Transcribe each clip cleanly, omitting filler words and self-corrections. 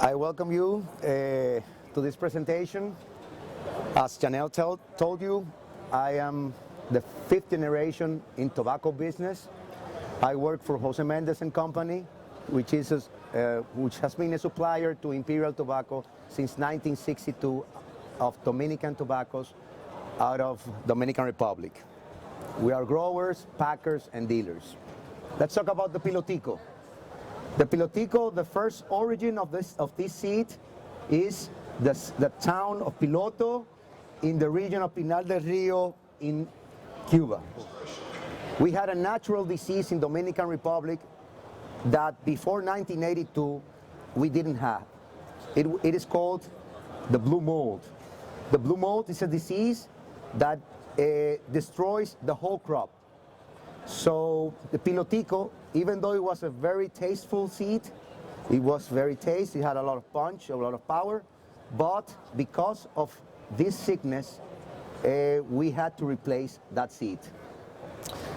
I welcome you to this presentation. As Chanel told you, I am the fifth generation in tobacco business. I work for Jose Mendez and Company, which has been a supplier to Imperial Tobacco since 1962 of Dominican tobaccos out of Dominican Republic. We are growers, packers, and dealers. Let's talk about the Pilotico. The Pilotico, the first origin of this seed is the town of Piloto in the region of Pinar del Rio in Cuba. We had a natural disease in Dominican Republic that before 1982 we didn't have. It is called the blue mold. The blue mold is a disease that destroys the whole crop. So the Pilotico, even though it was a very tasteful seed, it was very tasty, it had a lot of punch, a lot of power, but because of this sickness, we had to replace that seed.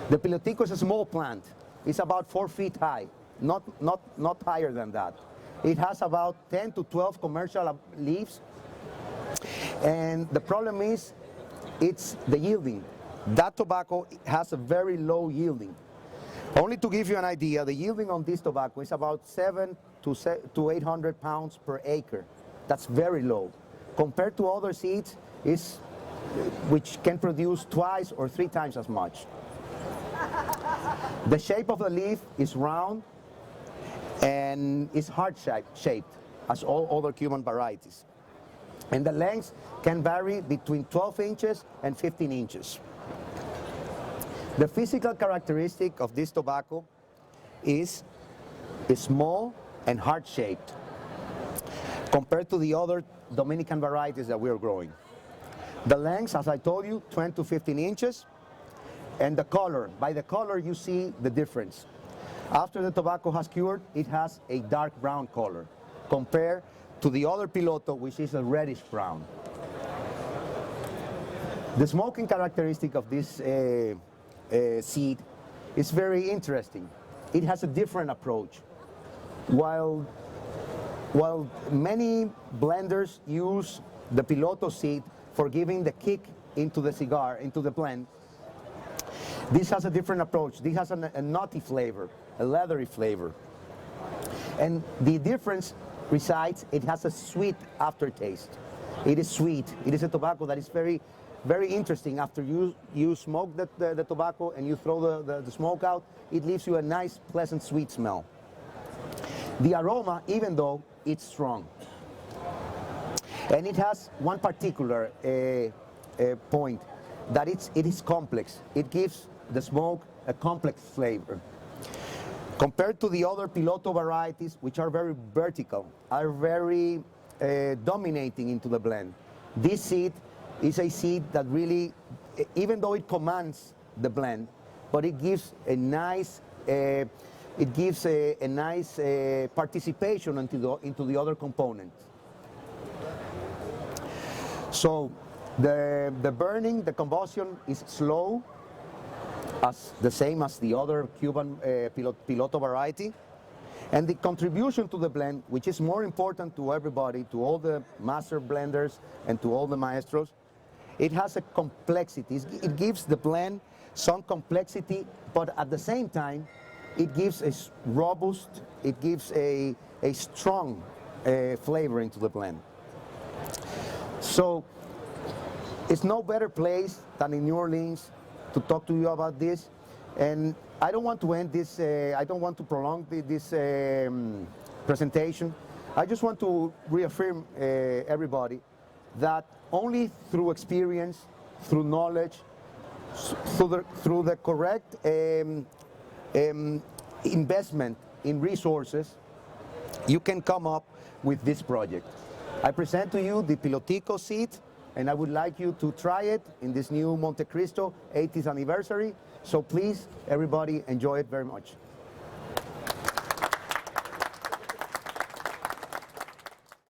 The Pilotico is a small plant. It's about 4 feet high, not higher than that. It has about 10 to 12 commercial leaves, and the problem is, it's the yielding. That tobacco has a very low yielding. Only to give you an idea, the yielding on this tobacco is about 700 to 800 pounds per acre. That's very low. Compared to other seeds, which can produce 2 or 3 times as much. The shape of the leaf is round and is heart-shaped, as all other Cuban varieties. And the length can vary between 12 inches and 15 inches. The physical characteristic of this tobacco is small and heart-shaped compared to the other Dominican varieties that we are growing. The length, as I told you, 20 to 15 inches, and the color. By the color, you see the difference. After the tobacco has cured, it has a dark brown color compared to the other Piloto, which is a reddish brown. The smoking characteristic of this seed is very interesting. It has a different approach. While many blenders use the Piloto seed for giving the kick into the cigar, into the blend, this has a different approach. This has a nutty flavor, a leathery flavor. And the difference resides, it has a sweet aftertaste. It is sweet. It is a tobacco that is very interesting. After you smoke the tobacco and you throw the smoke out, it leaves you a nice, pleasant, sweet smell. The aroma, even though it's strong. And it has one particular point, that it is complex. It gives the smoke a complex flavor. Compared to the other Piloto varieties, which are very vertical, are very dominating into the blend. This seed is a seed that really, even though it commands the blend, but it gives a nice, participation into the other components. So the burning, the combustion is slow, as the same as the other Cuban Piloto variety. And the contribution to the blend, which is more important to everybody, to all the master blenders and to all the maestros, it has a complexity. It gives the blend some complexity, but at the same time, it gives a robust, it gives a strong flavor into the blend. So it's no better place than in New Orleans to talk to you about this. And I don't want to end this, I don't want to prolong this presentation. I just want to reaffirm everybody that only through experience, through knowledge, through the correct investment in resources, you can come up with this project. I present to you the Pilotico seed, and I would like you to try it in this new Monte Cristo 80th anniversary. So please, everybody, enjoy it very much.